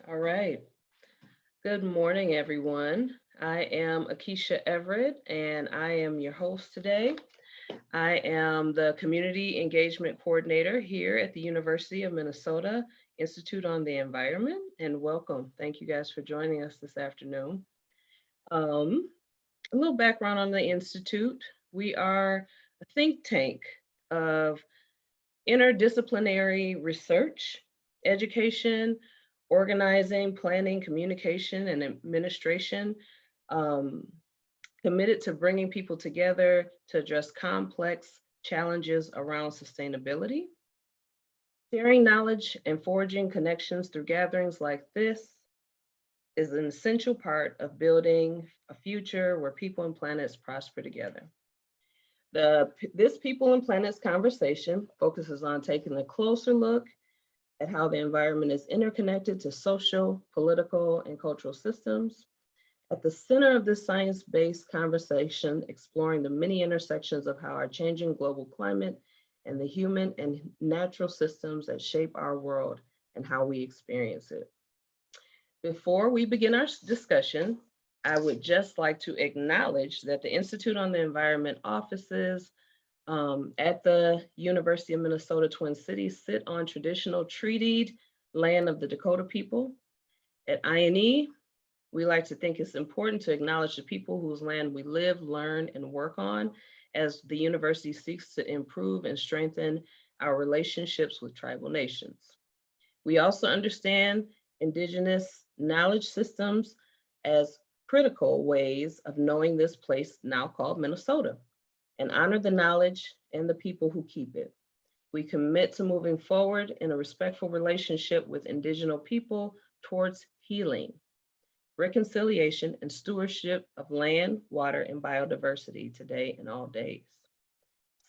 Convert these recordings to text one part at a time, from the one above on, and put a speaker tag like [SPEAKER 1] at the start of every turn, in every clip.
[SPEAKER 1] All right. Good morning, everyone. I am Akisha Everett, and I am your host today. I am the Community Engagement Coordinator here at the University of Minnesota Institute on the Environment, and welcome. Thank you guys for joining us this afternoon. Um, a little background on the Institute. We are a think tank of interdisciplinary research, education, organizing, planning, communication, and administration, um, committed to bringing people together to address complex challenges around sustainability. Sharing knowledge and forging connections through gatherings like this is an essential part of building a future where people and planets prosper together. This People and Planets conversation focuses on taking a closer look at how the environment is interconnected to social, political, and cultural systems. At the center of this science-based conversation, exploring the many intersections of how our changing global climate and the human and natural systems that shape our world and how we experience it. Before we begin our discussion, I would just like to acknowledge that the Institute on the Environment offices at the University of Minnesota Twin Cities sit on traditional treatied land of the Dakota people. At IonE, we like to think it's important to acknowledge the people whose land we live, learn, and work on as the university seeks to improve and strengthen our relationships with tribal nations. We also understand Indigenous knowledge systems as critical ways of knowing this place now called Minnesota, and honor the knowledge and the people who keep it. We commit to moving forward in a respectful relationship with Indigenous people towards healing, reconciliation, and stewardship of land, water, and biodiversity today and all days.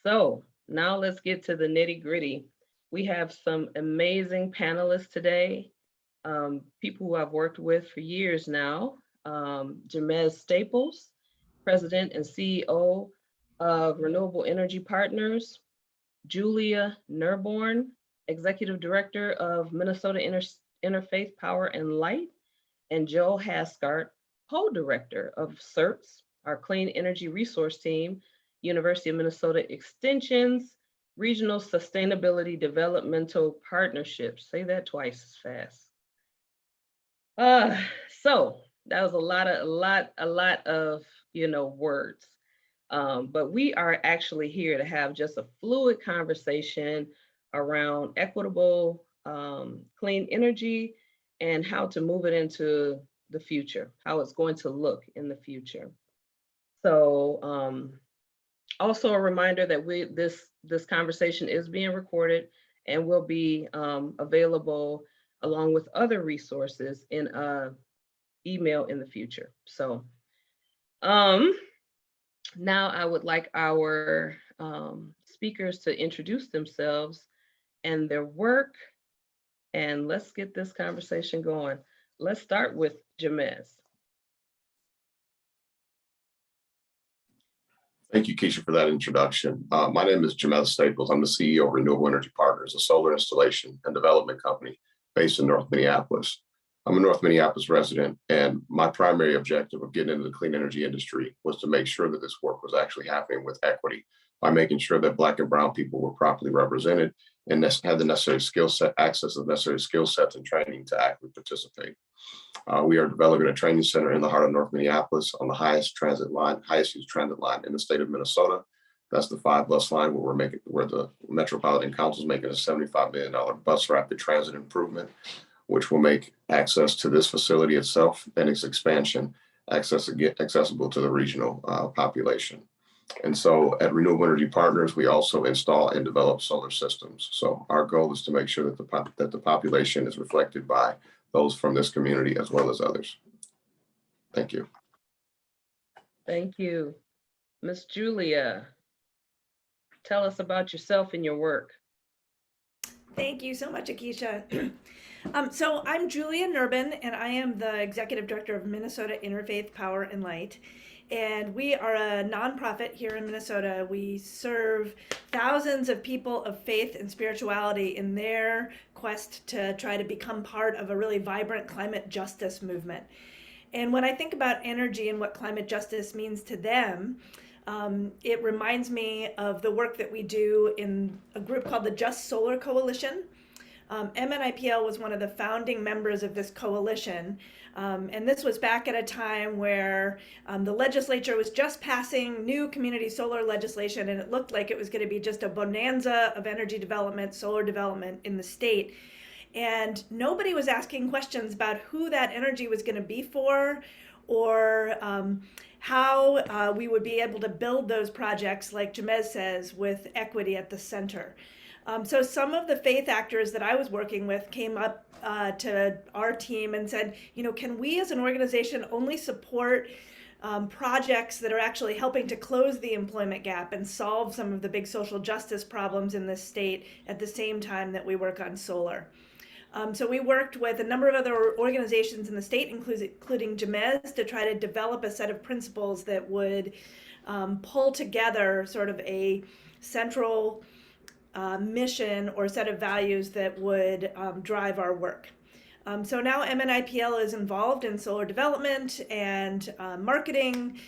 [SPEAKER 1] So now let's get to the nitty gritty. We have some amazing panelists today, people who I've worked with for years now. Jamez Staples, President and CEO of Renewable Energy Partners, Julia Nerbonne, Executive Director of Minnesota Interfaith Power and Light, and Joe Haskard, Co-Director of CERTs, our Clean Energy Resource Team, University of Minnesota Extension's Regional Sustainability Developmental Partnerships. Say that twice as fast. So that was a lot of words. But we are actually here to have just a fluid conversation around equitable clean energy and how to move it into the future, how it's going to look in the future. So also a reminder that this conversation is being recorded and will be available along with other resources in email in the future. So now I would like our speakers to introduce themselves and their work, and let's get this conversation going. Let's start with Jamez.
[SPEAKER 2] Thank you, Keisha, for that introduction. My name is Jamez Staples. I'm the CEO of Renewable Energy Partners, a solar installation and development company based in North Minneapolis. I'm a North Minneapolis resident, and my primary objective of getting into the clean energy industry was to make sure that this work was actually happening with equity by making sure that Black and Brown people were properly represented and had the necessary skill set, access to the necessary skill sets and training to actively participate. We are developing a training center in the heart of North Minneapolis on the highest used transit line in the state of Minnesota. That's the 5-bus line where the Metropolitan Council is making a $75 million bus rapid transit improvement, which will make access to this facility itself and its expansion accessible to the regional population. And so at Renewable Energy Partners, we also install and develop solar systems. So our goal is to make sure that the population is reflected by those from this community as well as others. Thank you.
[SPEAKER 1] Thank you. Miss Julia, tell us about yourself and your work.
[SPEAKER 3] Thank you so much, Akisha. So I'm Julia Nerbonne, and I am the Executive Director of Minnesota Interfaith Power and Light. And we are a nonprofit here in Minnesota. We serve thousands of people of faith and spirituality in their quest to try to become part of a really vibrant climate justice movement. And when I think about energy and what climate justice means to them, it reminds me of the work that we do in a group called the Just Solar Coalition. MNIPL was one of the founding members of this coalition. And this was back at a time where the legislature was just passing new community solar legislation, and it looked like it was going to be just a bonanza of energy development, solar development in the state. And nobody was asking questions about who that energy was going to be for, or how we would be able to build those projects, like Jamez says, with equity at the center. So some of the faith actors that I was working with came up to our team and said, can we as an organization only support projects that are actually helping to close the employment gap and solve some of the big social justice problems in this state at the same time that we work on solar? So we worked with a number of other organizations in the state, including Jamez, to try to develop a set of principles that would pull together sort of a central mission or set of values that would drive our work. So now MNIPL is involved in solar development and marketing.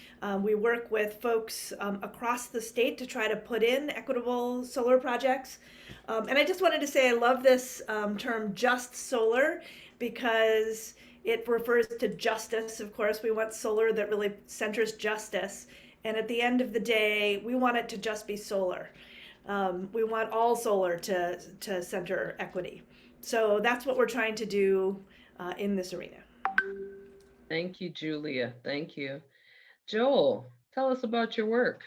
[SPEAKER 3] We work with folks across the state to try to put in equitable solar projects. And I just wanted to say I love this term just solar, because it refers to justice. Of course, we want solar that really centers justice. And at the end of the day, we want it to just be solar. We want all solar to center equity. So that's what we're trying to do in this arena.
[SPEAKER 1] Thank you, Julia. Thank you. Joel, tell us about your work.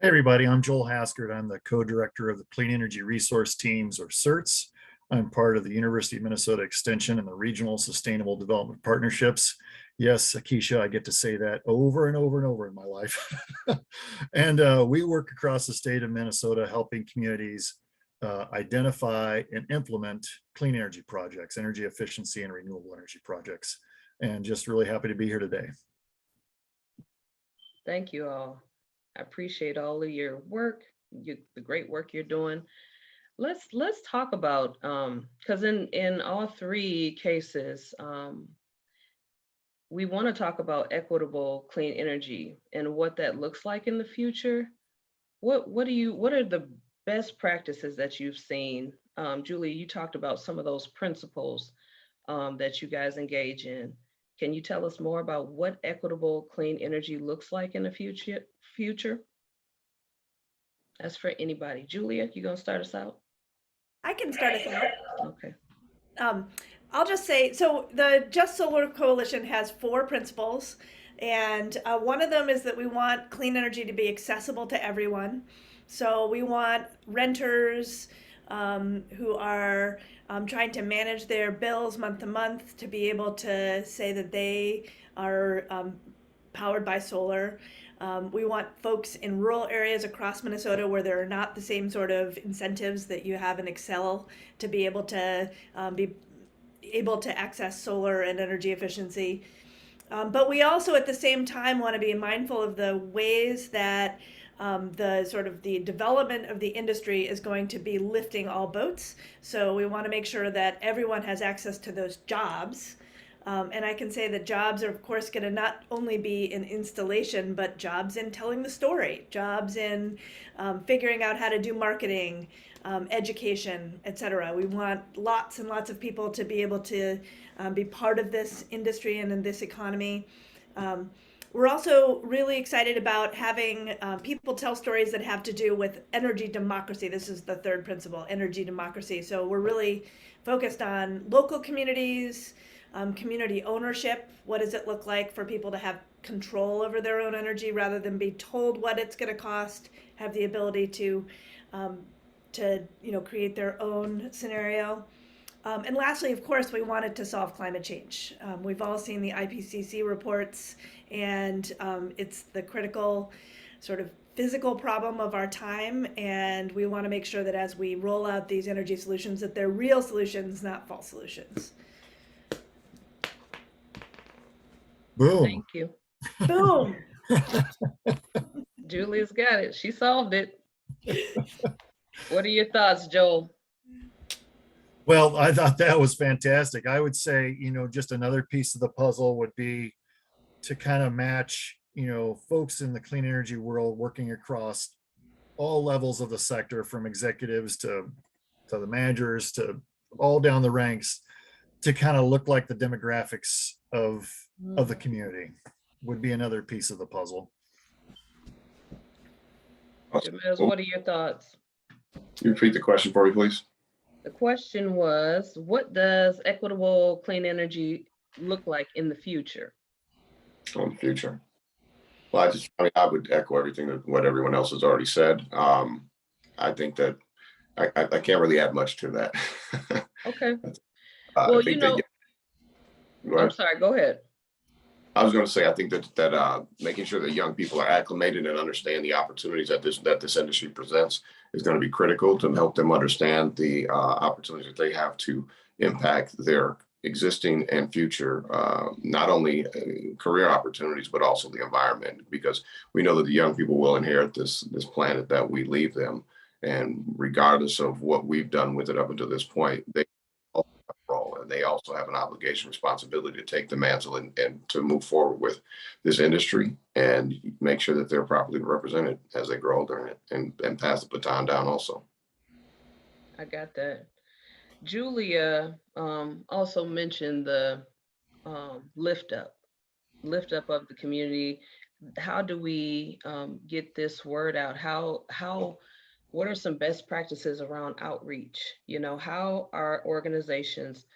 [SPEAKER 4] Hey everybody, I'm Joel Haskard. I'm the co-director of the Clean Energy Resource Teams, or CERTs. I'm part of the University of Minnesota Extension and the Regional Sustainable Development Partnerships. Yes, Akisha, I get to say that over and over and over in my life. And we work across the state of Minnesota helping communities identify and implement clean energy projects, energy efficiency and renewable energy projects. And just really happy to be here today.
[SPEAKER 1] Thank you all. I appreciate all of your work, the great work you're doing. Let's talk about, because in all three cases, we want to talk about equitable clean energy and what that looks like in the future. What are the best practices that you've seen? Julie, you talked about some of those principles that you guys engage in. Can you tell us more about what equitable clean energy looks like in the future? That's for anybody. Julia, you gonna start us out?
[SPEAKER 3] I can start us out.
[SPEAKER 1] Okay.
[SPEAKER 3] I'll just say, so the Just Solar Coalition has 4 principles, and one of them is that we want clean energy to be accessible to everyone. So we want renters who are trying to manage their bills month to month to be able to say that they are powered by solar. We want folks in rural areas across Minnesota where there are not the same sort of incentives that you have in Excel to be able to access solar and energy efficiency. But we also at the same time want to be mindful of the ways that the development of the industry is going to be lifting all boats. So we want to make sure that everyone has access to those jobs. And I can say that jobs are, of course, going to not only be in installation, but jobs in telling the story, jobs in figuring out how to do marketing, education, etc. We want lots and lots of people to be able to be part of this industry and in this economy. We're also really excited about having people tell stories that have to do with energy democracy. This is the 3rd principle, energy democracy. So we're really focused on local communities, community ownership. What does it look like for people to have control over their own energy rather than be told what it's going to cost, have the ability to create their own scenario. And lastly, of course, we wanted to solve climate change. We've all seen the IPCC reports, and it's the critical sort of physical problem of our time. And we want to make sure that as we roll out these energy solutions, that they're real solutions, not false solutions.
[SPEAKER 4] Boom.
[SPEAKER 1] Thank you.
[SPEAKER 3] Boom.
[SPEAKER 1] Julia's got it. She solved it. What are your thoughts, Joel?
[SPEAKER 4] Well, I thought that was fantastic. I would say, just another piece of the puzzle would be to kind of match, folks in the clean energy world working across all levels of the sector, from executives to the managers to all down the ranks, to kind of look like the demographics of the community would be another piece of the puzzle.
[SPEAKER 1] Jamez, what are your thoughts?
[SPEAKER 2] Can you repeat the question for me, please?
[SPEAKER 1] The question was, what does equitable clean energy look like in the future?
[SPEAKER 2] On the future. Well, I would echo everything that what everyone else has already said. I think that I can't really add much to that.
[SPEAKER 1] Okay.
[SPEAKER 2] I
[SPEAKER 1] Well,
[SPEAKER 2] think that, go
[SPEAKER 1] I'm
[SPEAKER 2] ahead.
[SPEAKER 1] sorry, go ahead.
[SPEAKER 2] I was going to say, I think that making sure that young people are acclimated and understand the opportunities that this industry presents is going to be critical to help them understand the opportunities that they have to impact their existing and future, not only career opportunities, but also the environment, because we know that the young people will inherit this planet that we leave them. And regardless of what we've done with it up until this point, they also have a role, and they also have an obligation, responsibility to take the mantle and to move forward with this industry and make sure that they're properly represented as they grow older and pass the baton down also.
[SPEAKER 1] I got that. Julia also mentioned the lift up of the community. How do we get this word out? What are some best practices around outreach? How are organizations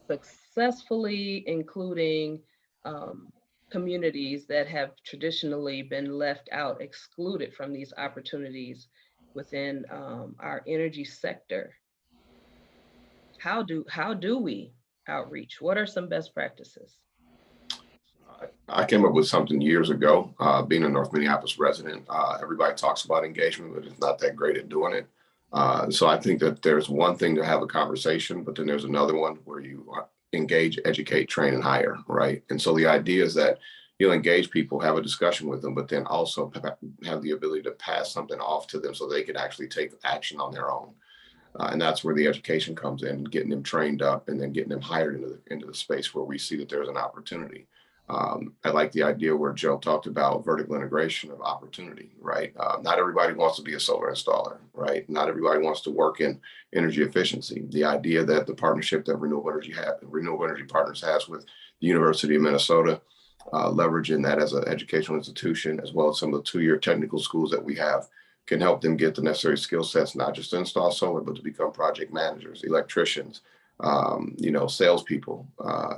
[SPEAKER 1] successfully including communities that have traditionally been left out, excluded from these opportunities within our energy sector? How do we outreach? What are some best practices?
[SPEAKER 2] I came up with something years ago, being a North Minneapolis resident. Everybody talks about engagement, but it's not that great at doing it. So I think that there's one thing to have a conversation, but then there's another one where you engage, educate, train, and hire, right? And so the idea is that you'll engage people, have a discussion with them, but then also have the ability to pass something off to them so they can actually take action on their own. And that's where the education comes in, getting them trained up and then getting them hired into the space where we see that there's an opportunity. I like the idea where Joe talked about vertical integration of opportunity, right? Not everybody wants to be a solar installer, right? Not everybody wants to work in energy efficiency. The idea that the partnership that Renewable Energy Partners has with the University of Minnesota, leveraging that as an educational institution, as well as some of the two-year technical schools that we have, can help them get the necessary skill sets, not just to install solar, but to become project managers, electricians, salespeople,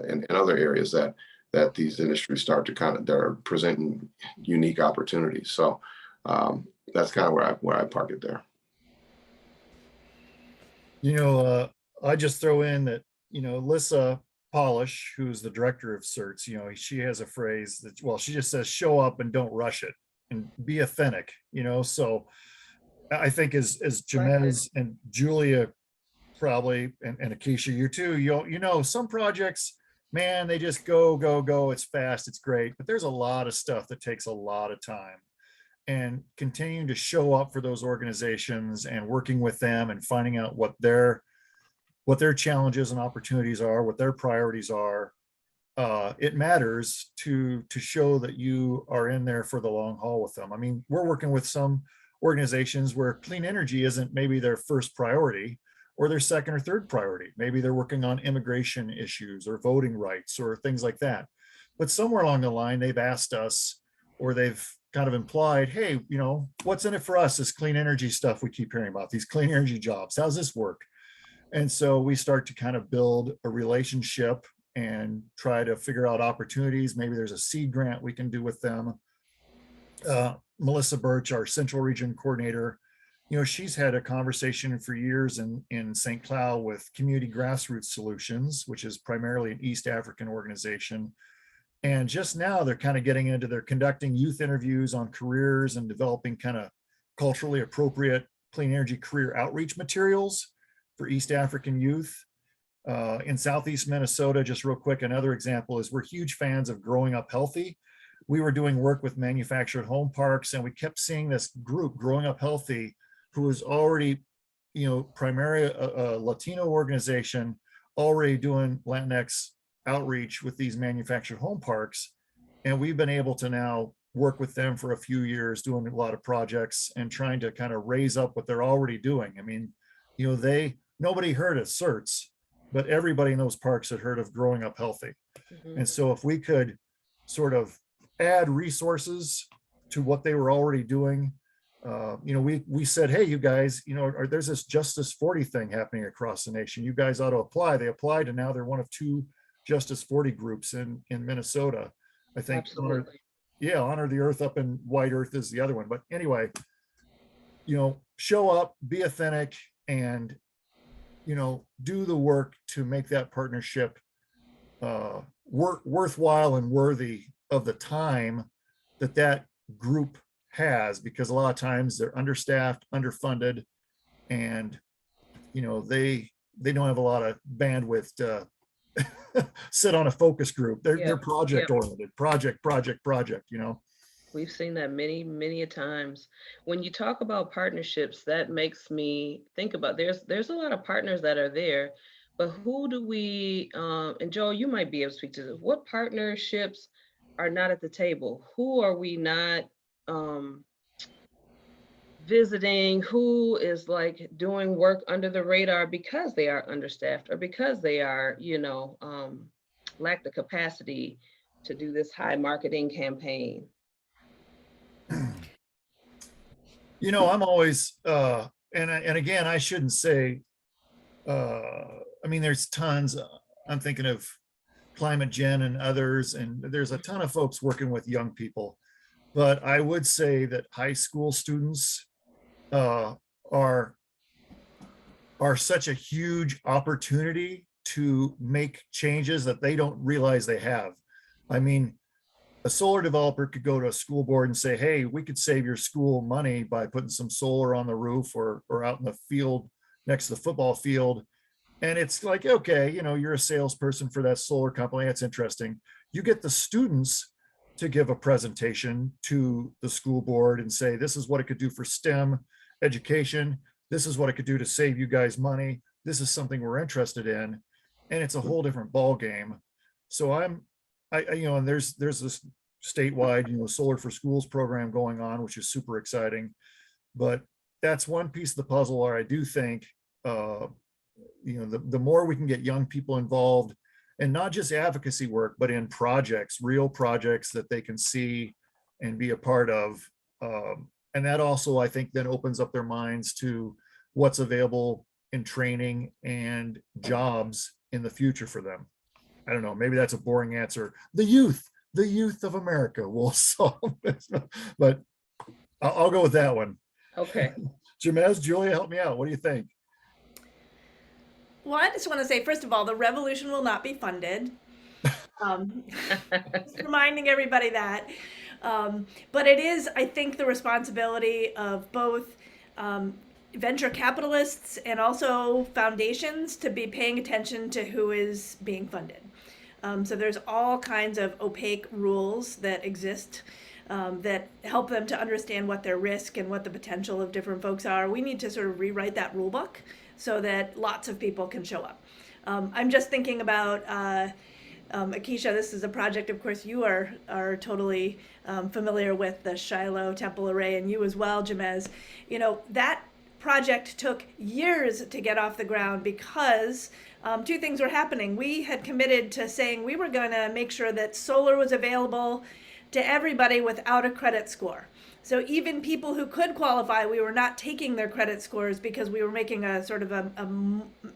[SPEAKER 2] and other areas that these industries start to they're presenting unique opportunities. So that's kind of where I park it there.
[SPEAKER 4] I just throw in that, Lissa Polish, who's the director of CERTs, she has a phrase that, well, she just says, show up and don't rush it and be authentic, so I think as Jamez and Julia probably, and Akisha, you too, some projects, man, they just go, it's fast, it's great, but there's a lot of stuff that takes a lot of time. And continuing to show up for those organizations and working with them and finding out what their challenges and opportunities are, what their priorities are, it matters to show that you are in there for the long haul with them. I mean, we're working with some organizations where clean energy isn't maybe their first priority or their second or third priority. Maybe they're working on immigration issues or voting rights or things like that. But somewhere along the line, they've asked us, or they've kind of implied, hey, what's in it for us, this clean energy stuff we keep hearing about, these clean energy jobs, how's this work? And so we start to kind of build a relationship and try to figure out opportunities. Maybe there's a seed grant we can do with them. Melissa Birch, our Central Region Coordinator, she's had a conversation for years in St. Cloud with Community Grassroots Solutions, which is primarily an East African organization. And just now they're kind of getting into, they're conducting youth interviews on careers and developing kind of culturally appropriate clean energy career outreach materials for East African youth. In Southeast Minnesota, just real quick, another example is we're huge fans of Growing Up Healthy. We were doing work with manufactured home parks, and we kept seeing this group, Growing Up Healthy, who was already, primarily a Latino organization already doing Latinx outreach with these manufactured home parks. And we've been able to now work with them for a few years, doing a lot of projects and trying to kind of raise up what they're already doing. I mean, nobody heard of CERTs, but everybody in those parks had heard of growing up healthy.
[SPEAKER 1] Mhm.
[SPEAKER 4] And so if we could sort of add resources to what they were already doing, we said, hey, you guys, there's this Justice 40 thing happening across the nation. You guys ought to apply. They applied, and now they're one of 2 Justice 40 groups in Minnesota. I think
[SPEAKER 1] Absolutely.
[SPEAKER 4] Honor the Earth up in White Earth is the other one. But anyway, show up, be authentic, and do the work to make that partnership worthwhile and worthy of the time that group has, because a lot of times they're understaffed, underfunded, and they don't have a lot of bandwidth to sit on a focus group. They're project oriented, project.
[SPEAKER 1] We've seen that many, many a times. When you talk about partnerships, that makes me think about there's a lot of partners that are there, but who do we and Joel, you might be able to speak to this. What partnerships are not at the table? Who are we not visiting? Who is like doing work under the radar because they are understaffed or because they are, lack the capacity to do this high marketing campaign?
[SPEAKER 4] I'm always and again, I shouldn't say there's tons. I'm thinking of Climate Gen and others, and there's a ton of folks working with young people. But I would say that high school students are such a huge opportunity to make changes that they don't realize they have. I mean, a solar developer could go to a school board and say, hey, we could save your school money by putting some solar on the roof or out in the field next to the football field. And it's like, okay, you're a salesperson for that solar company. That's interesting. You get the students to give a presentation to the school board and say, this is what it could do for STEM education. This is what it could do to save you guys money. This is something we're interested in. And it's a whole different ball game. So and there's this statewide, Solar for Schools program going on, which is super exciting. But that's one piece of the puzzle where I do think, the more we can get young people involved, and not just advocacy work, but in projects, real projects that they can see and be a part of. And that also, I think, then opens up their minds to what's available in training and jobs in the future for them. I don't know, maybe that's a boring answer. The youth of America will solve this, but I'll go with that one.
[SPEAKER 1] Okay.
[SPEAKER 3] Jamez,
[SPEAKER 4] Julia, help me out. What do you think?
[SPEAKER 3] Well, I just want to say, first of all, the revolution will not be funded. Just reminding everybody that. But it is, I think, the responsibility of both venture capitalists and also foundations to be paying attention to who is being funded. So there's all kinds of opaque rules that exist that help them to understand what their risk and what the potential of different folks are. We need to sort of rewrite that rule book so that lots of people can show up. I'm just thinking about Akisha. This is a project, of course, you are totally familiar with, the Shiloh Temple Array, and you as well, Jamez. That project took years to get off the ground because 2 things were happening. We had committed to saying we were going to make sure that solar was available to everybody without a credit score. So even people who could qualify, we were not taking their credit scores because we were making a sort of a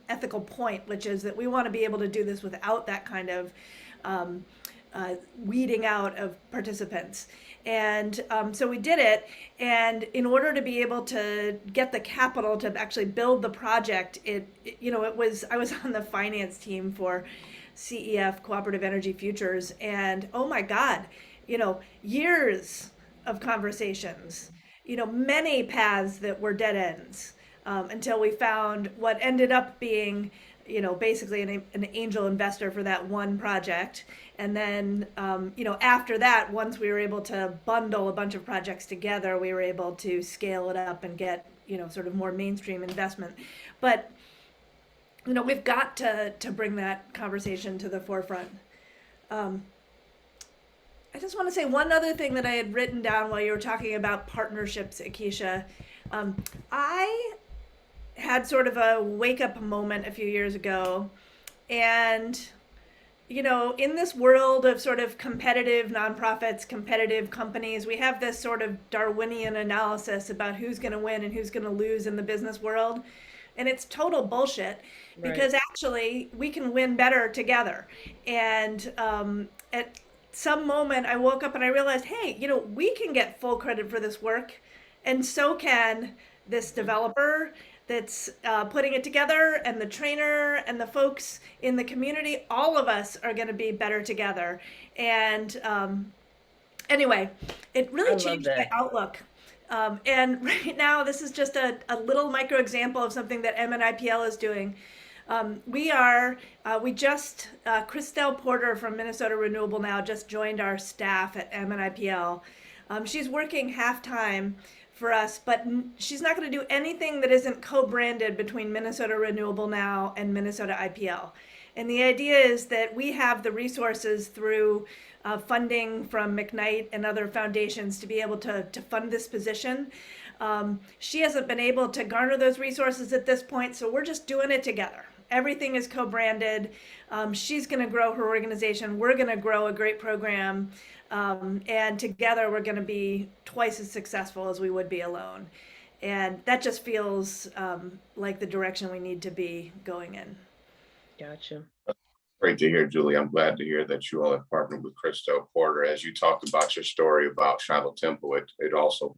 [SPEAKER 3] ethical point, which is that we want to be able to do this without that kind of weeding out of participants. And so we did it. And in order to be able to get the capital to actually build the project, I was on the finance team for CEF, Cooperative Energy Futures, and oh my God, years of conversations, many paths that were dead ends, until we found what ended up being, basically an angel investor for that one project. And then, after that, once we were able to bundle a bunch of projects together, we were able to scale it up and get, sort of more mainstream investment. But we've got to bring that conversation to the forefront. I just want to say one other thing that I had written down while you were talking about partnerships, Akisha. I had sort of a wake up moment a few years ago, and in this world of sort of competitive nonprofits, competitive companies, we have this sort of Darwinian analysis about who's going to win and who's going to lose in the business world. And it's total bullshit, because actually we can win better together. And at some moment I woke up and I realized, hey, we can get full credit for this work, and so can this developer that's putting it together, and the trainer, and the folks in the community. All of us are going to be better together. And anyway, it really changed my outlook. And right now, this is just a little micro example of something that MNIPL is doing. Christelle Porter from Minnesota Renewable Now just joined our staff at MNIPL. She's working half-time for us, but she's not going to do anything that isn't co-branded between Minnesota Renewable Now and Minnesota IPL. And the idea is that we have the resources through funding from McKnight and other foundations to be able to fund this position. She hasn't been able to garner those resources at this point, so we're just doing it together. Everything is co-branded. She's going to grow her organization. We're going to grow a great program. And together we're going to be twice as successful as we would be alone. And that just feels like the direction we need to be going in.
[SPEAKER 1] Gotcha.
[SPEAKER 2] Great to hear, Julie. I'm glad to hear that you all have partnered with Christelle Porter. As you talked about your story about Shiloh Temple, it also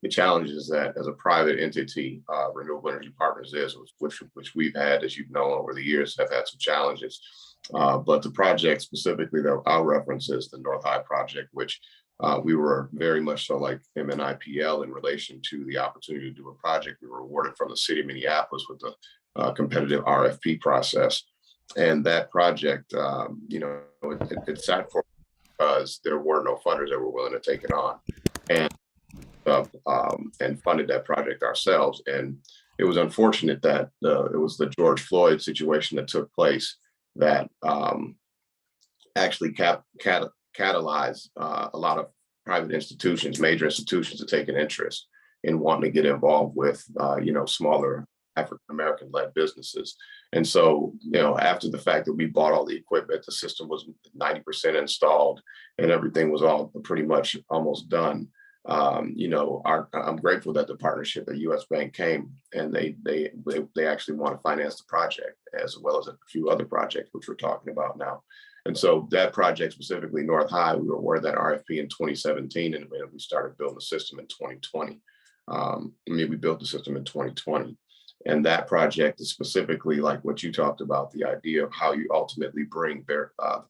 [SPEAKER 2] the challenges that as a private entity, Renewable Energy Partners is, which we've had, as you've known over the years, have had some challenges. But the project specifically that I'll reference is the North High project, which we were very much so like MNIPL in relation to the opportunity to do a project. We were awarded from the city of Minneapolis with the competitive RFP process. And that project, it sat for because there were no funders that were willing to take it on, and funded that project ourselves. And it was unfortunate that it was the George Floyd situation that took place that actually catalyzed a lot of private institutions, major institutions, to take an interest in wanting to get involved with, smaller African-American led businesses. And so, after the fact that we bought all the equipment, the system was 90% installed and everything was all pretty much almost done. I'm grateful that the partnership at US Bank came, and they actually want to finance the project as well as a few other projects, which we're talking about now. And so that project, specifically North High, we were awarded that RFP in 2017, and we started building the system in 2020. We built the system in 2020. And that project is specifically like what you talked about, the idea of how you ultimately bring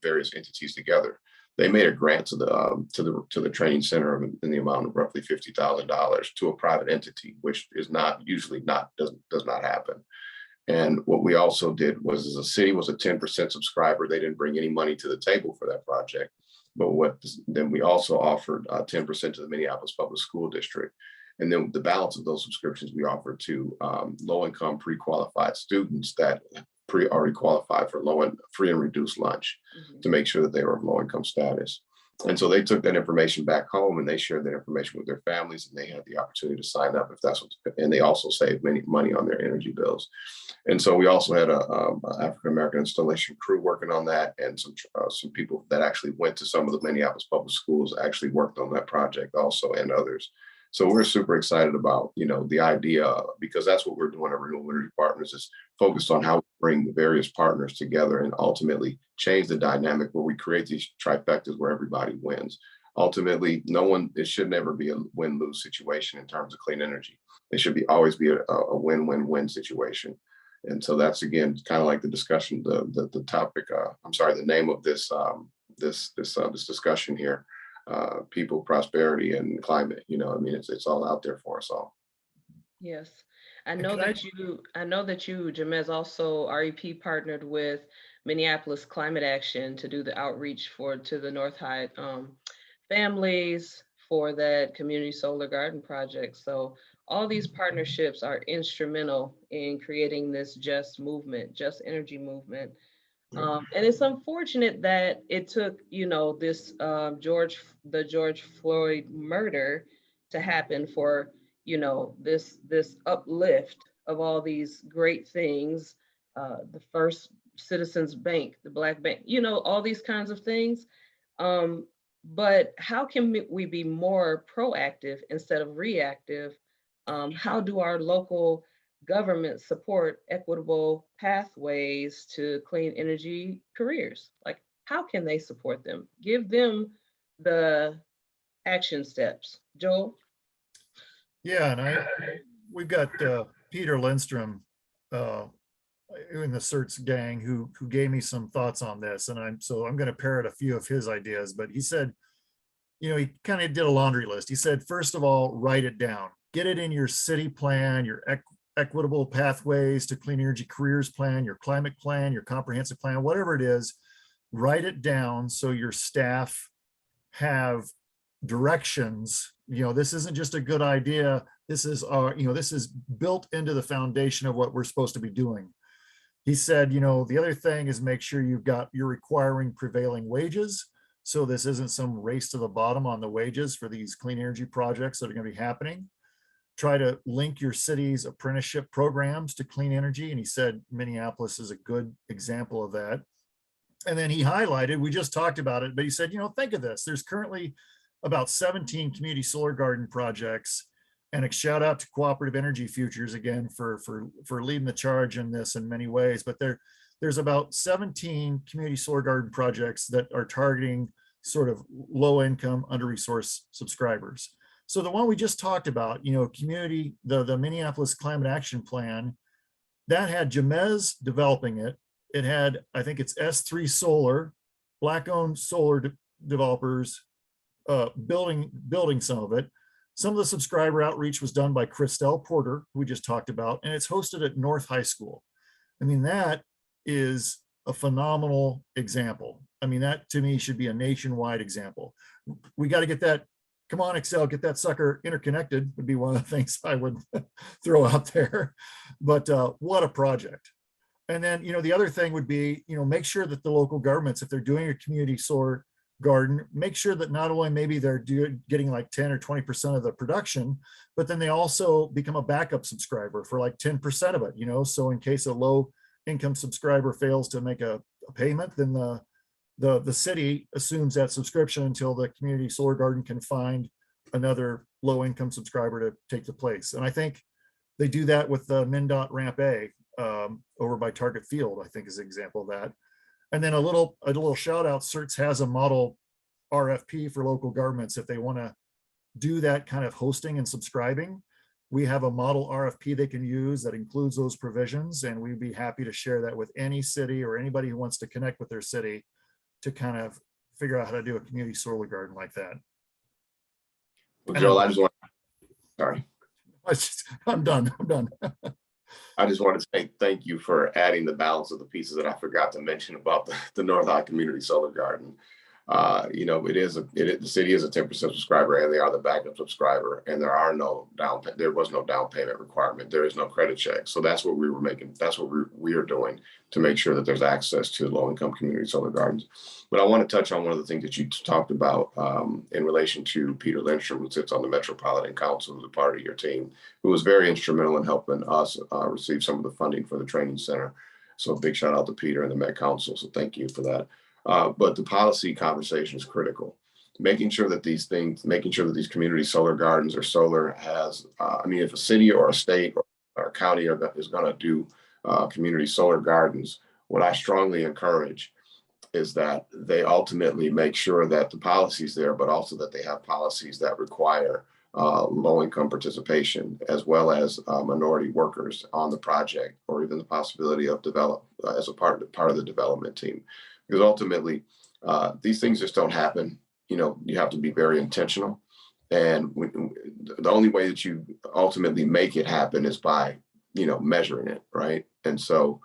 [SPEAKER 2] various entities together. They made a grant to the training center in the amount of roughly $50,000 to a private entity, which is does not happen. And what we also did was, as a city was a 10% subscriber, they didn't bring any money to the table for that project. But then we also offered 10% to the Minneapolis Public School District. And then the balance of those subscriptions we offered to low-income pre-qualified students that already qualified for free and reduced lunch, to make sure that they were of low-income status. And so they took that information back home and they shared that information with their families, and they had the opportunity to sign up if that's and they also saved money on their energy bills. And so we also had a African-American installation crew working on that, and some people that actually went to some of the Minneapolis public schools actually worked on that project also, and others. So we're super excited about, the idea, because that's what we're doing at Renewable Energy Partners, is focused on how we bring the various partners together and ultimately change the dynamic where we create these trifectas where everybody wins. Ultimately, it should never be a win-lose situation in terms of clean energy. It should always be a win-win-win situation. And so that's, again, kind of like the discussion, the topic, the name of this discussion here. People, prosperity, and climate. It's all out there for us all.
[SPEAKER 1] Yes, I know that you, Jamez, also REP partnered with Minneapolis Climate Action to do the outreach to the North High families for that community solar garden project. So all these partnerships are instrumental in creating this just energy movement. And it's unfortunate that it took, this the George Floyd murder to happen for, this uplift of all these great things, the first Citizens Bank, the Black Bank, all these kinds of things. But how can we be more proactive instead of reactive? How do our local government support equitable pathways to clean energy careers? Like, how can they support them? Give them the action steps. Joel?
[SPEAKER 4] Yeah, and we've got Peter Lindstrom in the CERTs gang who gave me some thoughts on this, and I'm going to parrot a few of his ideas. But he said, he kind of did a laundry list. He said, first of all, write it down, get it in your city plan, your equitable pathways to clean energy careers plan, your climate plan, your comprehensive plan, whatever it is, write it down so your staff have directions. This isn't just a good idea. This is this is built into the foundation of what we're supposed to be doing. He said, the other thing is make sure you're requiring prevailing wages. So this isn't some race to the bottom on the wages for these clean energy projects that are going to be happening. Try to link your city's apprenticeship programs to clean energy. And he said Minneapolis is a good example of that. And then he highlighted, we just talked about it, but he said, think of this. There's currently about 17 community solar garden projects. And a shout out to Cooperative Energy Futures again for leading the charge in this in many ways. But there's about 17 community solar garden projects that are targeting sort of low income, under-resourced subscribers. So the one we just talked about, the Minneapolis Climate Action Plan, that had Jamez developing it. It had, I think it's S3 Solar, Black-owned solar developers building some of it. Some of the subscriber outreach was done by Christelle Porter, who we just talked about, and it's hosted at North High School. I mean, that is a phenomenal example. I mean, that to me should be a nationwide example. We got to get that. Come on, Excel, get that sucker interconnected would be one of the things I would throw out there. But what a project. And then, the other thing would be, make sure that the local governments, if they're doing a community solar garden, make sure that not only maybe they're getting like 10 or 20% of the production, but then they also become a backup subscriber for like 10% of it, so in case a low income subscriber fails to make a payment, then the city assumes that subscription until the community solar garden can find another low income subscriber to take the place. And I think they do that with the MnDOT Ramp A over by Target Field, I think is an example of that. And then a little shout out, CERTs has a model RFP for local governments if they want to do that kind of hosting and subscribing. We have a model RFP they can use that includes those provisions, and we'd be happy to share that with any city or anybody who wants to connect with their city to kind of figure out how to do a community solar garden like that.
[SPEAKER 2] Well, Joel,
[SPEAKER 4] I'm done.
[SPEAKER 2] I just wanted to say thank you for adding the balance of the pieces that I forgot to mention about the North High Community Solar Garden. The city is a 10% subscriber, and they are the backup subscriber, and there was no down payment requirement. There is no credit check. So that's what we were making. That's what we are doing to make sure that there's access to low income community solar gardens. But I want to touch on one of the things that you talked about in relation to Peter Lindstrom, who sits on the Metropolitan Council, who's a part of your team, who was very instrumental in helping us receive some of the funding for the training center. So a big shout out to Peter and the Met Council. So thank you for that. But the policy conversation is critical. Making sure that these community solar gardens or solar has, if a city or a state or a county is going to do community solar gardens, what I strongly encourage is that they ultimately make sure that the policy's there, but also that they have policies that require low-income participation, as well as minority workers on the project, or even the possibility of as a part of the development team. Because ultimately, these things just don't happen. You have to be very intentional. And the only way that you ultimately make it happen is by, measuring it, right? And so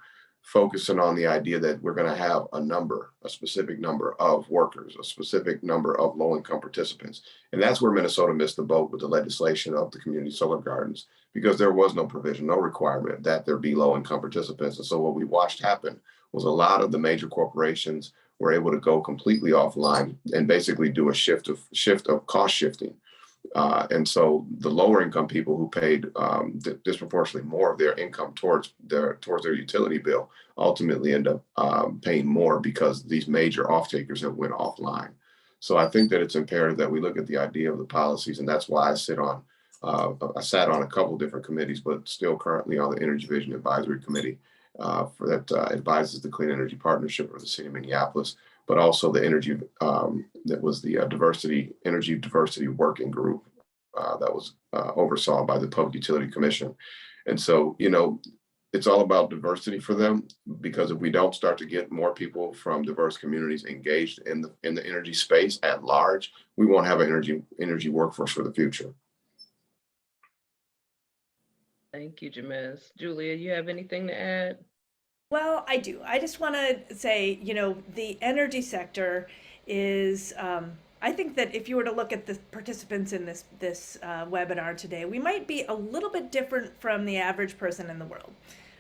[SPEAKER 2] focusing on the idea that we're going to have a specific number of workers, a specific number of low-income participants. And that's where Minnesota missed the boat with the legislation of the community solar gardens, because there was no provision, no requirement that there be low-income participants. And so what we watched happen was a lot of the major corporations were able to go completely offline and basically do a shift of cost shifting. And so the lower income people who paid disproportionately more of their income towards their utility bill ultimately end up paying more because these major off-takers have went offline. So I think that it's imperative that we look at the idea of the policies, and that's why I sat on a couple different committees, but still currently on the Energy Vision Advisory Committee for that advises the Clean Energy Partnership of the City of Minneapolis, but also the energy that was the energy diversity working group that was oversaw by the Public Utility Commission. And so, it's all about diversity for them, because if we don't start to get more people from diverse communities engaged in the energy space at large, we won't have an energy workforce for the future.
[SPEAKER 1] Thank you, Jamez. Julia, you have anything to add?
[SPEAKER 3] Well, I do. I just want to say, the energy sector is, I think that if you were to look at the participants in this webinar today, we might be a little bit different from the average person in the world,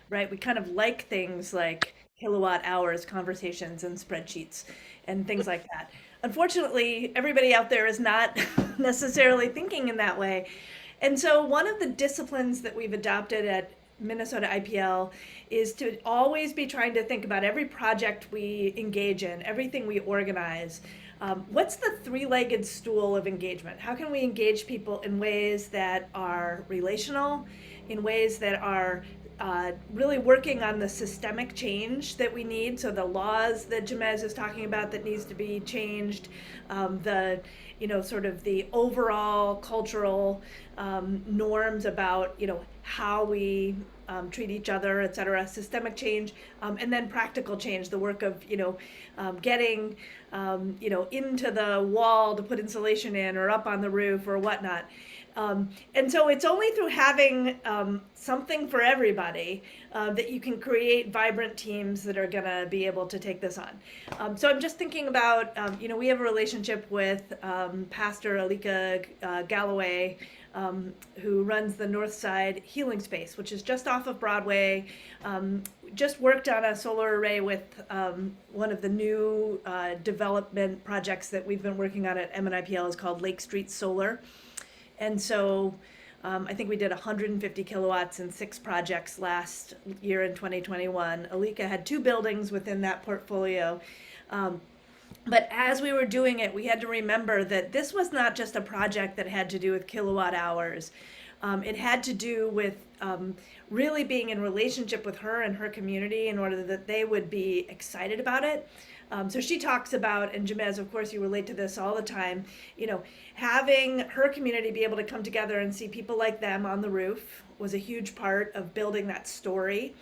[SPEAKER 3] right? We kind of like things like kilowatt hours conversations and spreadsheets and things like that. Unfortunately, everybody out there is not necessarily thinking in that way. And so one of the disciplines that we've adopted at Minnesota IPL is to always be trying to think about every project we engage in, everything we organize. What's the three-legged stool of engagement? How can we engage people in ways that are relational, in ways that are really working on the systemic change that we need? So the laws that Jamez is talking about that needs to be changed, sort of the overall cultural norms about, how we treat each other, et cetera, systemic change, and then practical change, the work of, getting, into the wall to put insulation in or up on the roof or whatnot. And so it's only through having something for everybody that you can create vibrant teams that are going to be able to take this on. So I'm just thinking about, we have a relationship with Pastor Alika Galloway, who runs the North Side Healing Space, which is just off of Broadway. Just worked on a solar array with one of the new development projects that we've been working on at MNIPL is called Lake Street Solar. And so I think we did 150 kilowatts in 6 projects last year in 2021. Alika had 2 buildings within that portfolio. But as we were doing it, we had to remember that this was not just a project that had to do with kilowatt hours. It had to do with really being in relationship with her and her community in order that they would be excited about it. So she talks about, and Jamez, of course, you relate to this all the time, having her community be able to come together and see people like them on the roof was a huge part of building that story.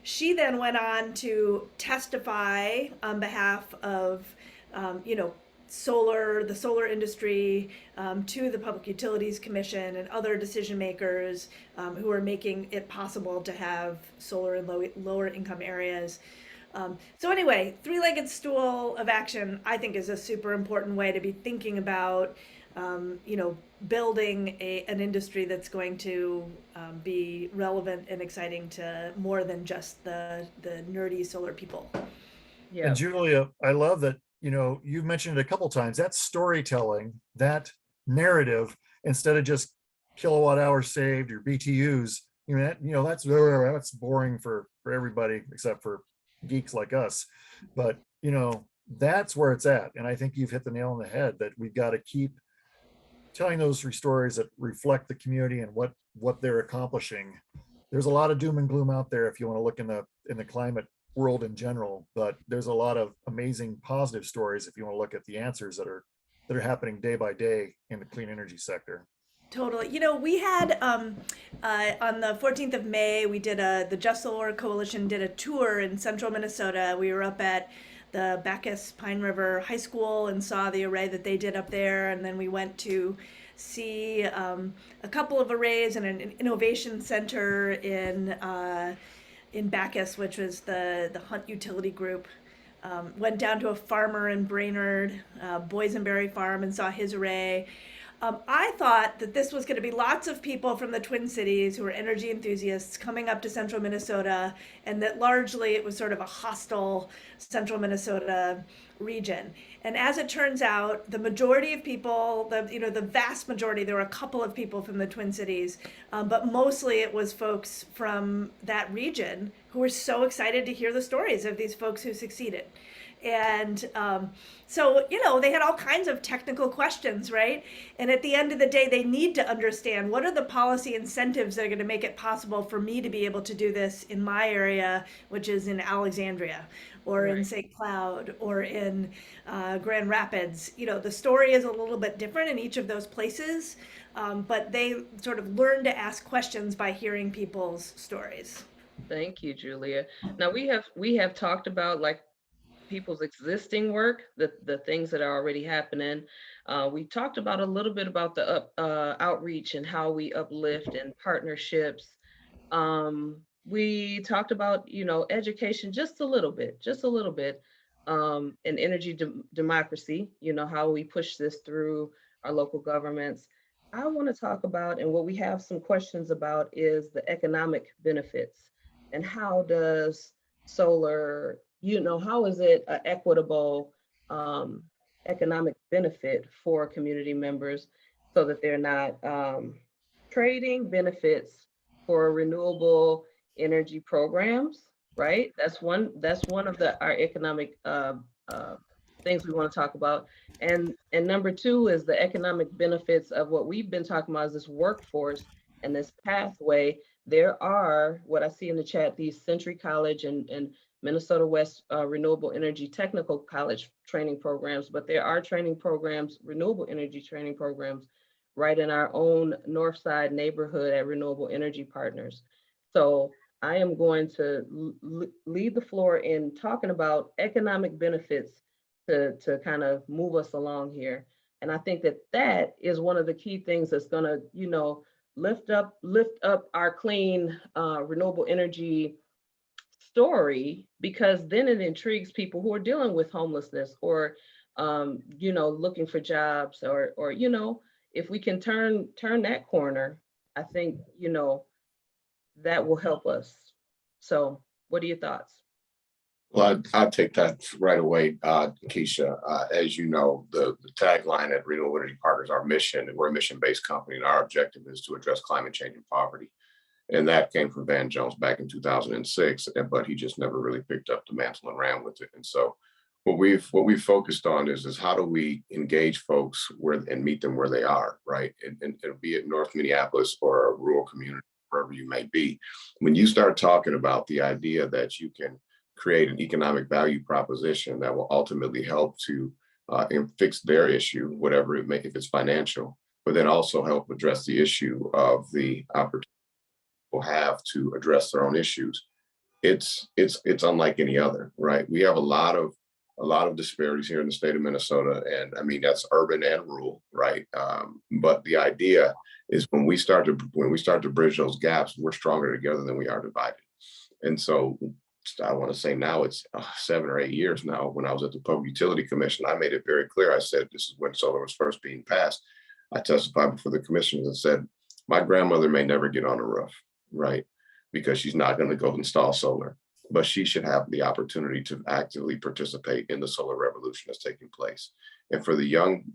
[SPEAKER 3] She then went on to testify on behalf of, the solar industry, to the Public Utilities Commission and other decision makers who are making it possible to have solar in lower income areas. So anyway, three-legged stool of action, I think, is a super important way to be thinking about, building an industry that's going to be relevant and exciting to more than just the nerdy solar people.
[SPEAKER 1] Yeah.
[SPEAKER 4] And Julia, I love that, you've mentioned it a couple times, that storytelling, that narrative, instead of just kilowatt hours saved or BTUs, that's boring for everybody except for geeks like us. But, that's where it's at. And I think you've hit the nail on the head that we've got to keep telling those stories that reflect the community and what they're accomplishing. There's a lot of doom and gloom out there if you want to look in the climate world in general, but there's a lot of amazing positive stories if you want to look at the answers that are happening day by day in the clean energy sector.
[SPEAKER 3] Totally. We had on the 14th of May, we did the Just Solar Coalition did a tour in central Minnesota. We were up at the Bacchus Pine River High School and saw the array that they did up there. And then we went to see a couple of arrays in an innovation center in in Bacchus, which was the Hunt Utility Group. Went down to a farmer in Brainerd, Boysenberry Farm, and saw his array. I thought that this was going to be lots of people from the Twin Cities who were energy enthusiasts coming up to central Minnesota, and that largely it was sort of a hostile central Minnesota region. And as it turns out, the majority of people, the vast majority, there were a couple of people from the Twin Cities, but mostly it was folks from that region who were so excited to hear the stories of these folks who succeeded. And so, they had all kinds of technical questions, right? And at the end of the day, they need to understand what are the policy incentives that are going to make it possible for me to be able to do this in my area, which is in Alexandria or in St. Cloud or in Grand Rapids. The story is a little bit different in each of those places, but they sort of learn to ask questions by hearing people's stories.
[SPEAKER 1] Thank you, Julia. Now we have talked about like people's existing work, the things that are already happening. We talked about a little bit about the outreach and how we uplift and partnerships. We talked about, education just a little bit, and energy democracy, how we push this through our local governments. I want to talk about, and what we have some questions about, is the economic benefits and how does solar, how is it an equitable economic benefit for community members so that they're not trading benefits for renewable energy programs, right? That's one of our economic things we want to talk about. And number two is the economic benefits of what we've been talking about, is this workforce and this pathway. There are, what I see in the chat, these Century College and Minnesota West Renewable Energy Technical College training programs, but there are training programs, renewable energy training programs, right in our own Northside neighborhood at Renewable Energy Partners. So I am going to lead the floor in talking about economic benefits to kind of move us along here. And I think that is one of the key things that's going to, lift up our clean renewable energy story, because then it intrigues people who are dealing with homelessness or looking for jobs, or if we can turn that corner, I think that will help us. So what are your thoughts?
[SPEAKER 2] Well, I'll take that right away, Akisha. As you know, the tagline at Renewable Energy Partners, our mission, and we're a mission-based company, and our objective is to address climate change and poverty. And that came from Van Jones back in 2006, but he just never really picked up the mantle and ran with it. And so what we've focused on is how do we engage folks and meet them where they are, right? And be it North Minneapolis or a rural community, wherever you may be. When you start talking about the idea that you can create an economic value proposition that will ultimately help to fix their issue, whatever it may, if it's financial, but then also help address the issue of the opportunity people have to address their own issues. It's unlike any other, right? We have a lot of disparities here in the state of Minnesota, and I mean that's urban and rural, right? But the idea is when we start to bridge those gaps, we're stronger together than we are divided. And so I want to say now it's 7 or 8 years now. When I was at the Public Utility Commission, I made it very clear. I said, this is when solar was first being passed. I testified before the commissioners and said, my grandmother may never get on a roof, right? Because she's not going to go install solar, but she should have the opportunity to actively participate in the solar revolution that's taking place. And for the young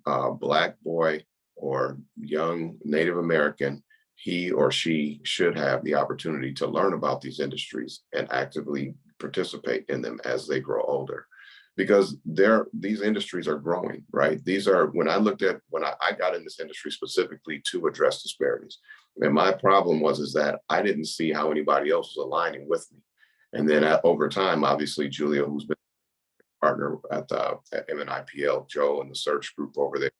[SPEAKER 2] Black boy or young Native American, he or she should have the opportunity to learn about these industries and actively participate in them as they grow older, because these industries are growing, right? These are, when I got in this industry specifically to address disparities. And my problem is that I didn't see how anybody else was aligning with me. And then over time, obviously, Julia, who's been a partner at MNIPL, Joe and the search group over there,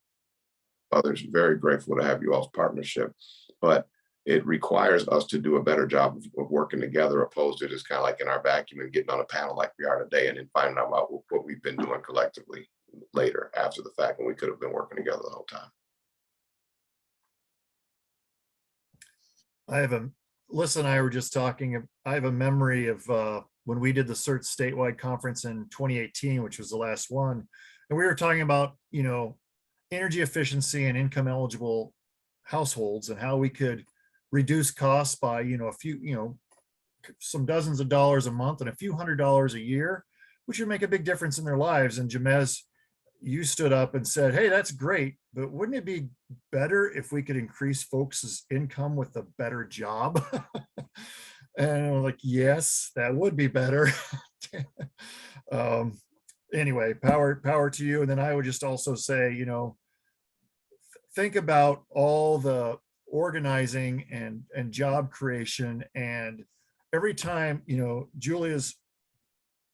[SPEAKER 2] others, very grateful to have you all's partnership. But it requires us to do a better job of working together, opposed to just kind of like in our vacuum and getting on a panel like we are today and then finding out about what we've been doing collectively later after the fact when we could have been working together the whole time.
[SPEAKER 4] I have a Alyssa and I were just talking, I have a memory of when we did the CERTs statewide conference in 2018, which was the last one. And we were talking about, energy efficiency and income eligible households and how we could reduce costs by, a few, some dozens of dollars a month and a few $100s a year, which would make a big difference in their lives. And Jamez, you stood up and said, hey, that's great, but wouldn't it be better if we could increase folks' income with a better job? And I'm like, yes, that would be better. Anyway, power to you. And then I would just also say, think about all the organizing and job creation. And every time, Julia's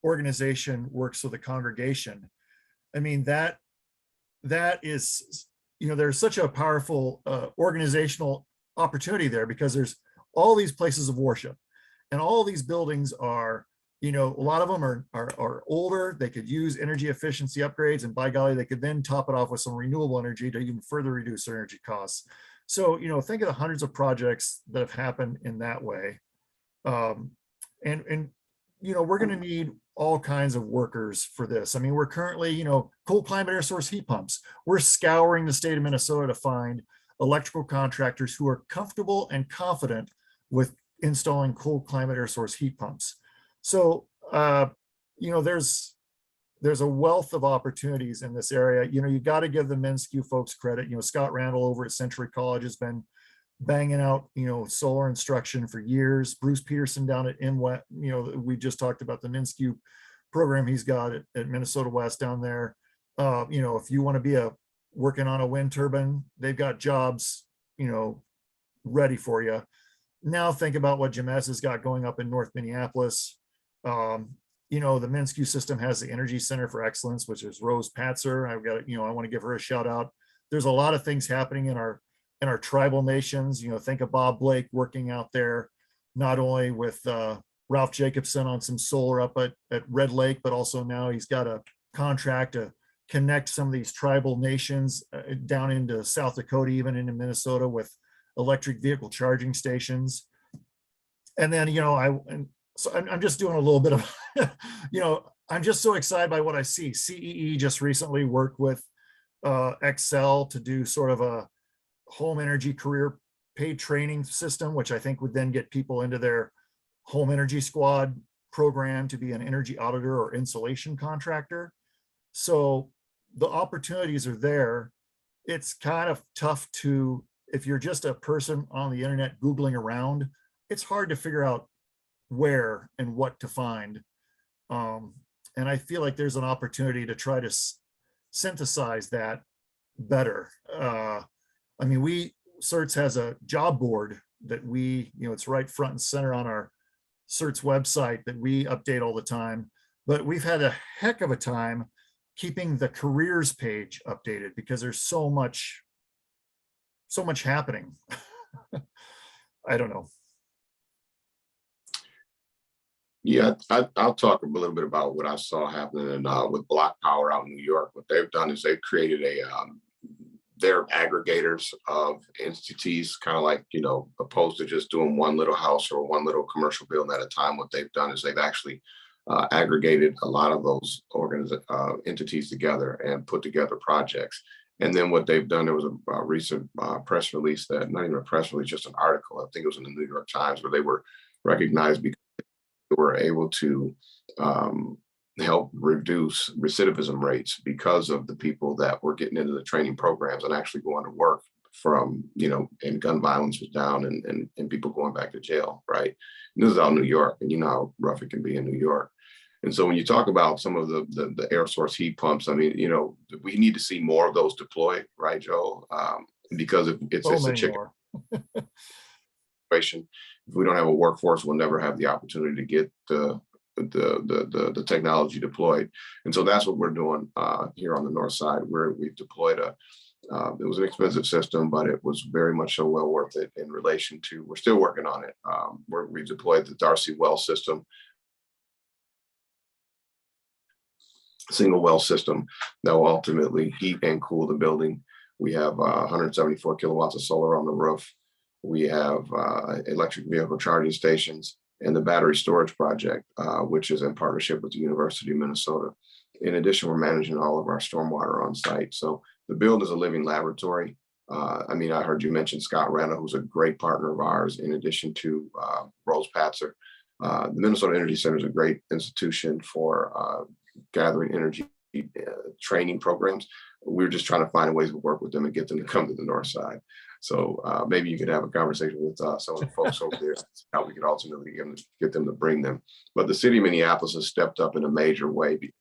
[SPEAKER 4] organization works with a congregation, I mean, that is, there's such a powerful organizational opportunity there, because there's all these places of worship, and all these buildings are, a lot of them are older. They could use energy efficiency upgrades, and by golly, they could then top it off with some renewable energy to even further reduce their energy costs. So, think of the hundreds of projects that have happened in that way. And we're going to need all kinds of workers for this. I mean, we're currently, cold climate air source heat pumps. We're scouring the state of Minnesota to find electrical contractors who are comfortable and confident with installing cold climate air source heat pumps. So, there's a wealth of opportunities in this area. You got to give the MnSCU folks credit. Scott Randall over at Century College has been banging out, solar instruction for years. Bruce Peterson down at MWET, we just talked about the MnSCU program he's got at Minnesota West down there. If you want to be working on a wind turbine, they've got jobs, ready for you. Now think about what Jamez has got going up in North Minneapolis. The MnSCU system has the Energy Center for Excellence, which is Rose Patzer. I've got, I want to give her a shout out. There's a lot of things happening in our tribal nations. Think of Bob Blake working out there, not only with Ralph Jacobson on some solar up at Red Lake, but also now he's got a contract to connect some of these tribal nations down into South Dakota, even into Minnesota, with electric vehicle charging stations. And then, I'm just doing a little bit of, I'm just so excited by what I see. CEE just recently worked with Excel to do sort of a home energy career paid training system, which I think would then get people into their home energy squad program to be an energy auditor or insulation contractor. So the opportunities are there. It's kind of tough to, if you're just a person on the internet Googling around, it's hard to figure out where and what to find. And I feel like there's an opportunity to try to synthesize that better. I mean, CERTs has a job board that it's right front and center on our CERTs website that we update all the time, but we've had a heck of a time keeping the careers page updated because there's so much happening. I don't know.
[SPEAKER 2] Yeah, I'll talk a little bit about what I saw happening with Block Power out in New York. What they've done is they've created they're aggregators of entities, kind of like, opposed to just doing one little house or one little commercial building at a time. What they've done is they've actually aggregated a lot of those entities together and put together projects. And then what they've done, there was a recent press release that, not even a press release, just an article, I think it was in the New York Times, where they were recognized because they were able to help reduce recidivism rates because of the people that were getting into the training programs and actually going to work from, and gun violence was down and people going back to jail, right? And this is out in New York, and you know how rough it can be in New York. And so when you talk about some of the air source heat pumps, I mean, we need to see more of those deployed, right, Joe? Because it's a chicken situation. If we don't have a workforce, we'll never have the opportunity to get the technology deployed. And so that's what we're doing here on the north side, where we've deployed it was an expensive system, but it was very much so well worth it in relation to, we're still working on it. We deployed the Darcy well system, single well system that will ultimately heat and cool the building. We have 174 kilowatts of solar on the roof. We have electric vehicle charging stations and the battery storage project, which is in partnership with the University of Minnesota. In addition, we're managing all of our stormwater on site. So the build is a living laboratory. I mean, I heard you mention Scott Rana, who's a great partner of ours, in addition to Rose Patzer. The Minnesota Energy Center is a great institution for gathering energy training programs. We're just trying to find ways to work with them and get them to come to the north side. So maybe you could have a conversation with some of the folks over there, how we could ultimately get them to bring them. But the city of Minneapolis has stepped up in a major way because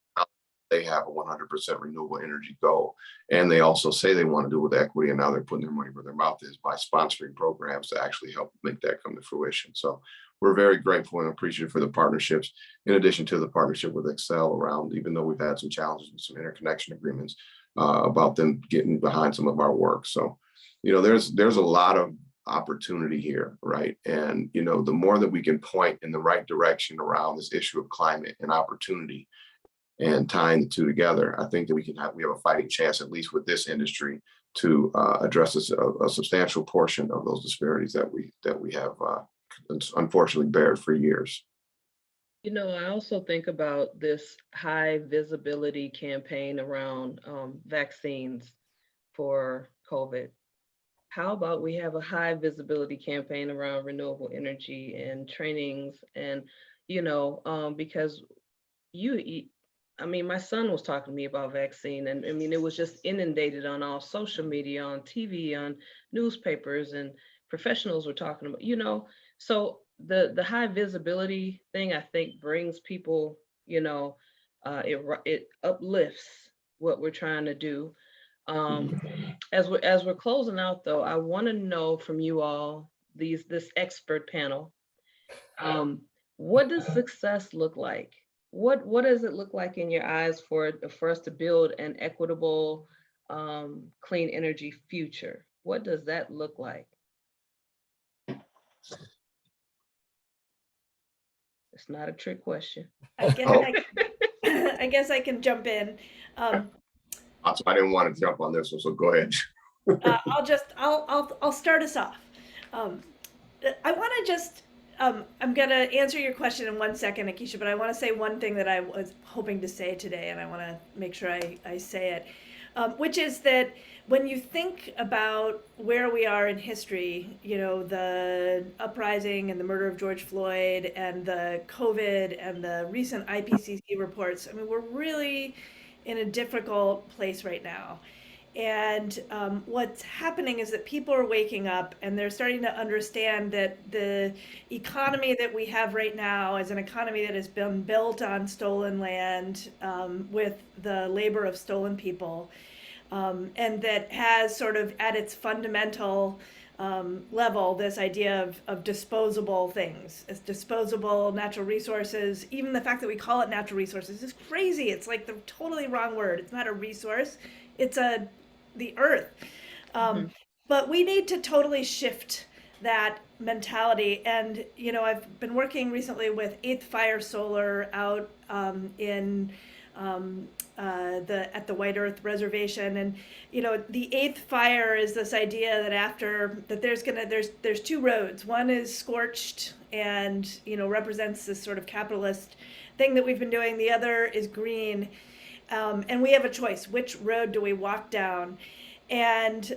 [SPEAKER 2] they have a 100% renewable energy goal. And they also say they want to do it with equity, and now they're putting their money where their mouth is by sponsoring programs to actually help make that come to fruition. So we're very grateful and appreciative for the partnerships, in addition to the partnership with Excel around, even though we've had some challenges with some interconnection agreements, about them getting behind some of our work. So, you know, there's a lot of opportunity here, right? And, you know, the more that we can point in the right direction around this issue of climate and opportunity and tying the two together, I think that we have a fighting chance, at least with this industry, to address a substantial portion of those disparities that we have unfortunately bared for years.
[SPEAKER 1] You know, I also think about this high visibility campaign around vaccines for COVID. How about we have a high visibility campaign around renewable energy and trainings, and, you know, because I mean, my son was talking to me about vaccine, and I mean, it was just inundated on all social media, on TV, on newspapers, and professionals were talking about, you know, so the high visibility thing, I think, brings people, you know, it uplifts what we're trying to do. As we're closing out, though, I want to know from you all, this expert panel, what does success look like? What does it look like in your eyes for us to build an equitable, clean energy future? What does that look like? It's not a trick question.
[SPEAKER 3] I guess I can jump in.
[SPEAKER 2] So I didn't want to jump on this one, so go ahead.
[SPEAKER 3] I'll start us off. I want to just I'm gonna answer your question in 1 second, Akisha, but I want to say one thing that I was hoping to say today, and I want to make sure I say it, which is that when you think about where we are in history, you know, the uprising and the murder of George Floyd and the COVID and the recent IPCC reports, I mean, we're really in a difficult place right now. And what's happening is that people are waking up and they're starting to understand that the economy that we have right now is an economy that has been built on stolen land, with the labor of stolen people, and that has sort of at its fundamental level this idea of disposable things. It's disposable natural resources. Even the fact that we call it natural resources is crazy. It's like the totally wrong word. It's not a resource. It's the earth. But we need to totally shift that mentality. And, you know, I've been working recently with Eighth Fire Solar out in at the White Earth Reservation. And, you know, the Eighth Fire is this idea that there's two roads. One is scorched and, you know, represents this sort of capitalist thing that we've been doing. The other is green. And we have a choice. Which road do we walk down? And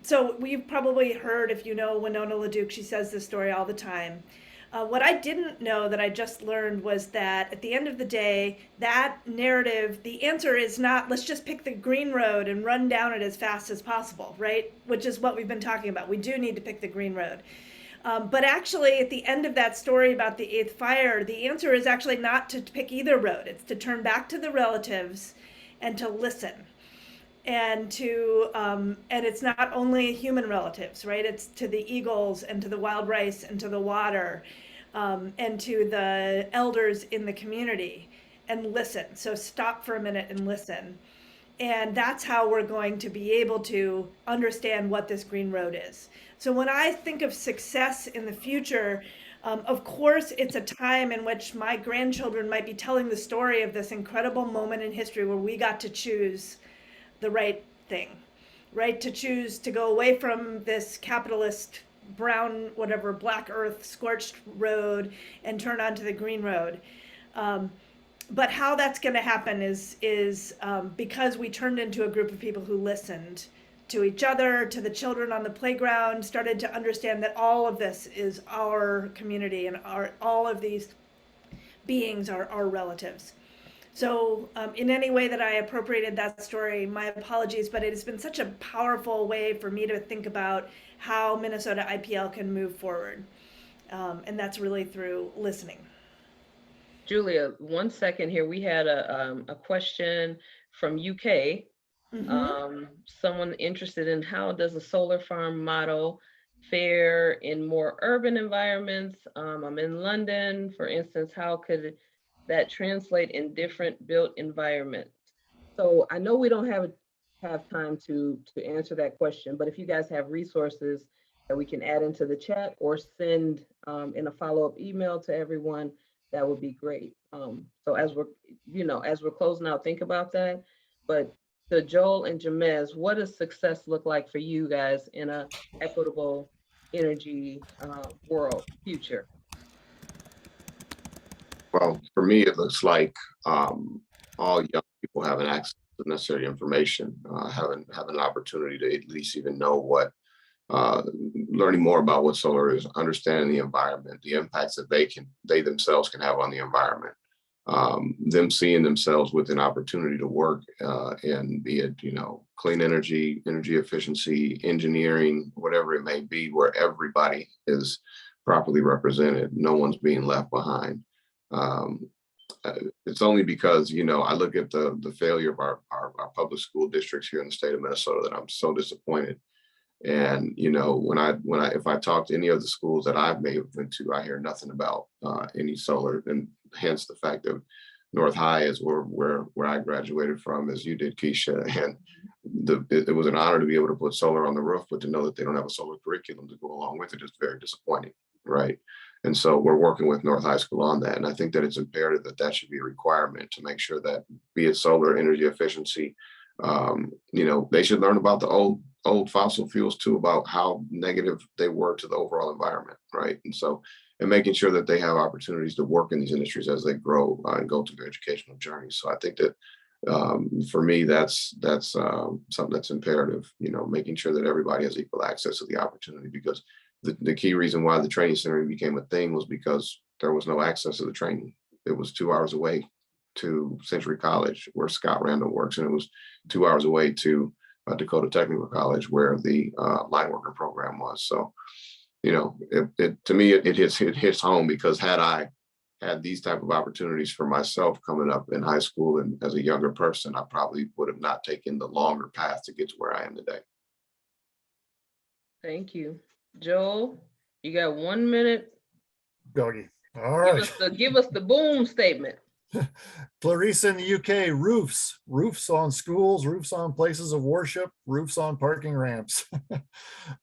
[SPEAKER 3] so we've probably heard, if you know Winona LaDuke, she says this story all the time. What I didn't know that I just learned was that at the end of the day, that narrative, the answer is not, let's just pick the green road and run down it as fast as possible, right? Which is what we've been talking about. We do need to pick the green road. But actually, at the end of that story about the Eighth Fire, the answer is actually not to pick either road. It's to turn back to the relatives and to listen. And and it's not only human relatives, right? It's to the eagles and to the wild rice and to the water, and to the elders in the community, and listen. So stop for a minute and listen. And that's how we're going to be able to understand what this green road is. So when I think of success in the future, of course, it's a time in which my grandchildren might be telling the story of this incredible moment in history where we got to choose the right thing, right? To choose to go away from this capitalist brown, whatever, black earth, scorched road and turn onto the green road. But how that's going to happen is because we turned into a group of people who listened to each other, to the children on the playground, started to understand that all of this is our community and all of these beings are our relatives. So in any way that I appropriated that story, my apologies, but it has been such a powerful way for me to think about how Minnesota IPL can move forward. And that's really through listening.
[SPEAKER 1] Julia, 1 second here. We had a question from UK. Someone interested in how does a solar farm model fare in more urban environments? I'm in London, for instance. How could that translate in different built environments? So I know we don't have time to answer that question, but if you guys have resources that we can add into the chat or send in a follow-up email to everyone, that would be great. So as we're closing out, think about that. But to Joel and Jamez, what does success look like for you guys in a equitable energy world future?
[SPEAKER 2] Well, for me, it looks like all young people having access to necessary information, having an opportunity to at least even know what, learning more about what solar is, understanding the environment, the impacts that they themselves can have on the environment, them seeing themselves with an opportunity to work in, be it, clean energy, energy efficiency, engineering, whatever it may be, where everybody is properly represented, no one's being left behind. It's only because, I look at the failure of our public school districts here in the state of Minnesota that I'm so disappointed. And, if I talk to any of the schools that I've may have been to, I hear nothing about any solar, and hence the fact that North High is where I graduated from, as you did, Keisha. And it was an honor to be able to put solar on the roof, but to know that they don't have a solar curriculum to go along with it is very disappointing, right? And so we're working with North High School on that. And I think that it's imperative that that should be a requirement to make sure that, be it solar energy efficiency, they should learn about the old fossil fuels too, about how negative they were to the overall environment, right? And so, and making sure that they have opportunities to work in these industries as they grow and go through their educational journey. So I think that for me, that's something that's imperative, making sure that everybody has equal access to the opportunity, because the key reason why the training center became a thing was because there was no access to the training. It was 2 hours away to Century College, where Scott Randall works, and it was 2 hours away to Dakota Technical College, where the line worker program was. So, to me, it hits home, because had I had these type of opportunities for myself coming up in high school and as a younger person, I probably would have not taken the longer path to get to where I am today.
[SPEAKER 1] Thank you. Joel, you got 1 minute.
[SPEAKER 4] Doggy. All right.
[SPEAKER 1] Give us the boom statement.
[SPEAKER 4] Clarissa in the UK, roofs on schools, roofs on places of worship, roofs on parking ramps.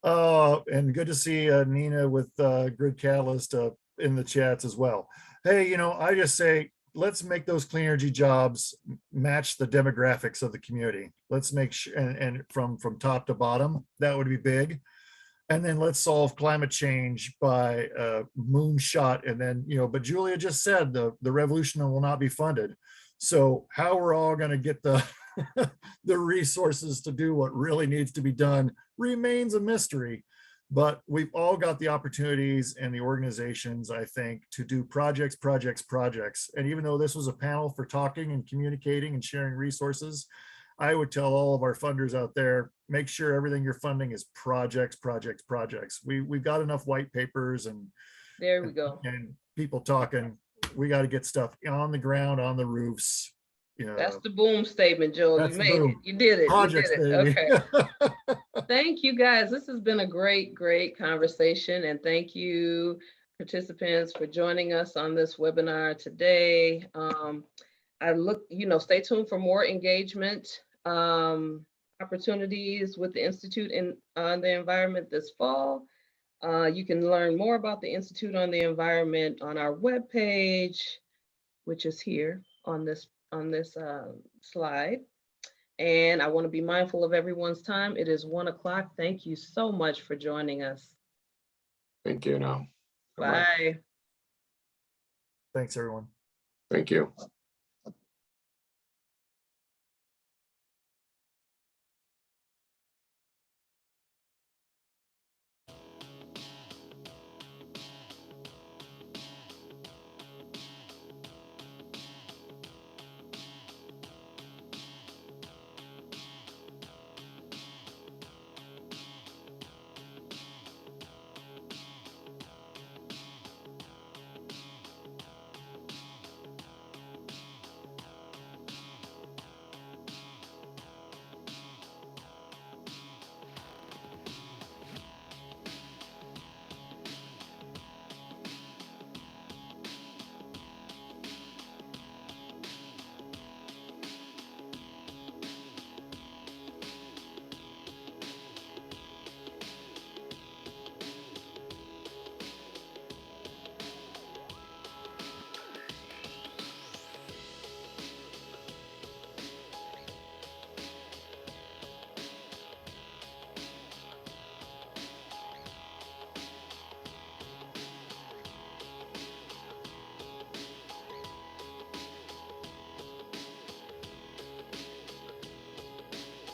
[SPEAKER 4] And good to see Nina with Grid Catalyst in the chats as well. Hey, I just say, let's make those clean energy jobs match the demographics of the community. Let's make sure, and from top to bottom, that would be big. And then let's solve climate change by moonshot. And then, but Julia just said the revolution will not be funded. So how we're all going to get the the resources to do what really needs to be done remains a mystery. But we've all got the opportunities and the organizations, I think, to do projects. And even though this was a panel for talking and communicating and sharing resources, I would tell all of our funders out there, make sure everything you're funding is projects. We've got enough white papers and
[SPEAKER 1] there we go.
[SPEAKER 4] And people talking. We got to get stuff on the ground, on the roofs.
[SPEAKER 1] That's the boom statement, Joel. You made it. You did it.
[SPEAKER 4] Projects,
[SPEAKER 1] you did it.
[SPEAKER 4] baby.
[SPEAKER 1] Okay. Thank you, guys. This has been a great conversation, and thank you, participants, for joining us on this webinar today. Stay tuned for more engagement opportunities with the Institute on the Environment this fall. You can learn more about the Institute on the Environment on our webpage, which is here on this slide. And I want to be mindful of everyone's time. It is 1 o'clock. Thank you so much for joining us.
[SPEAKER 2] Thank you now. Bye-bye.
[SPEAKER 1] Bye.
[SPEAKER 4] Thanks, everyone.
[SPEAKER 2] Thank you.